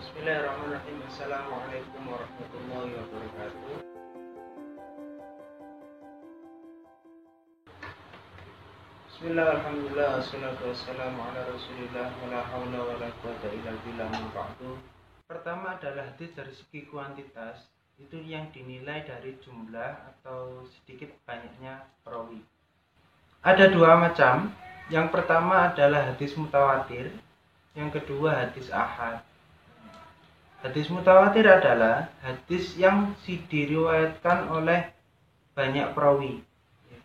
Bismillahirrahmanirrahim. Assalamualaikum warahmatullahi wabarakatuh. Bismillah, alhamdulillah, wassalatu wassalamu ala rasulillah, wala hawla wala quwata illa billah, ma ba'du. Pertama adalah hadis dari segi kuantitas, itu yang dinilai dari jumlah atau sedikit banyaknya perawi. Ada dua macam. Yang pertama adalah hadis mutawatir, yang kedua hadis ahad. Hadis mutawatir adalah hadis yang diriwayatkan oleh banyak perawi.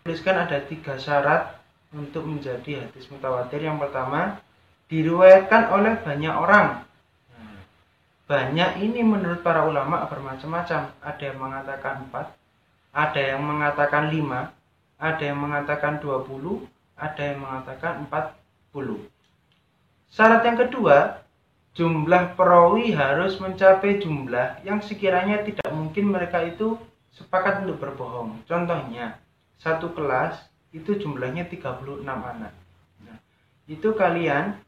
Tuliskan ada 3 syarat untuk menjadi hadis mutawatir. Yang pertama, diriwayatkan oleh banyak orang. Banyak ini menurut para ulama bermacam-macam. Ada yang mengatakan 4, ada yang mengatakan 5, ada yang mengatakan 20, ada yang mengatakan 40. Syarat yang kedua, jumlah perawi harus mencapai jumlah yang sekiranya tidak mungkin mereka itu sepakat untuk berbohong. Contohnya, satu kelas itu jumlahnya 36 anak. Nah, itu kalian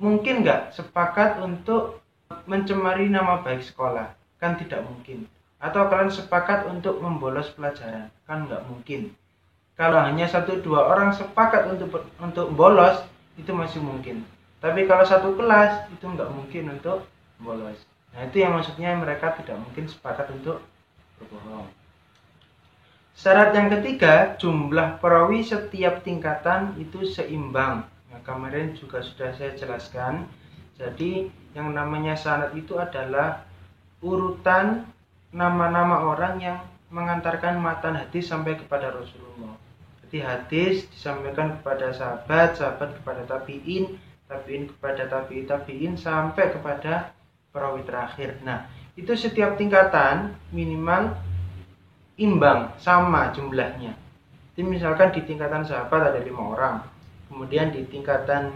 mungkin nggak sepakat untuk mencemari nama baik sekolah? Kan tidak mungkin. Atau kalian sepakat untuk membolos pelajaran? Kan nggak mungkin. Kalau hanya 1-2 orang sepakat untuk bolos, itu masih mungkin. Tapi kalau satu kelas itu nggak mungkin untuk bolos. Nah, itu yang maksudnya mereka tidak mungkin sepakat untuk berbohong. Syarat yang ketiga, jumlah perawi setiap tingkatan itu seimbang. Nah, kemarin juga sudah saya jelaskan. Jadi yang namanya sanad itu adalah urutan nama-nama orang yang mengantarkan matan hadis sampai kepada Rasulullah. Jadi hadis disampaikan kepada sahabat, sahabat kepada tabi'in, tabi'in kepada tabi'in sampai kepada perawi terakhir. Nah, itu setiap tingkatan minimal imbang, sama jumlahnya. Jadi misalkan di tingkatan sahabat ada 5 orang, kemudian di tingkatan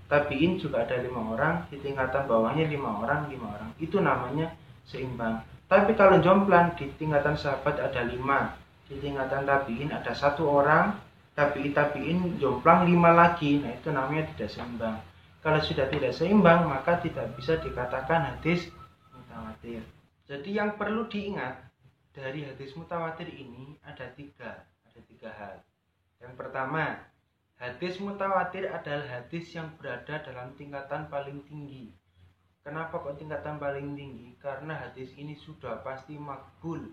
tabi'in juga ada 5 orang, di tingkatan bawahnya 5 orang, 5 orang. Itu namanya seimbang. Tapi kalau jomplang, di tingkatan sahabat ada 5, di tingkatan tabi'in ada 1 orang, tabi'in jomplang 5 lagi. Nah, itu namanya tidak seimbang. Kalau sudah tidak seimbang, maka tidak bisa dikatakan hadis mutawatir. Jadi yang perlu diingat dari hadis mutawatir ini ada tiga hal. Yang pertama, hadis mutawatir adalah hadis yang berada dalam tingkatan paling tinggi. Kenapa kok tingkatan paling tinggi? Karena hadis ini sudah pasti makbul.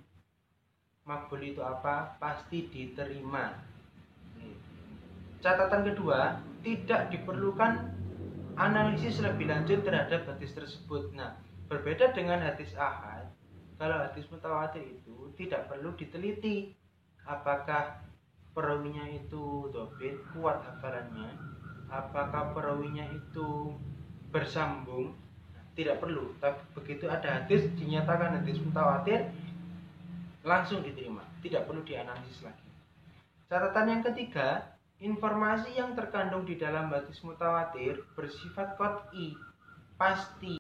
Makbul itu apa? Pasti diterima. Catatan kedua, tidak diperlukan analisis lebih lanjut terhadap hadis tersebut. Nah, berbeda dengan hadis ahad, kalau hadis mutawatir itu tidak perlu diteliti apakah perawinya itu dobit, kuat hafalannya, apakah perawinya itu bersambung, tidak perlu. Tapi begitu ada hadis dinyatakan hadis mutawatir, langsung diterima, tidak perlu dianalisis lagi. Catatan yang ketiga, informasi yang terkandung di dalam hadis mutawatir bersifat qat'i, pasti.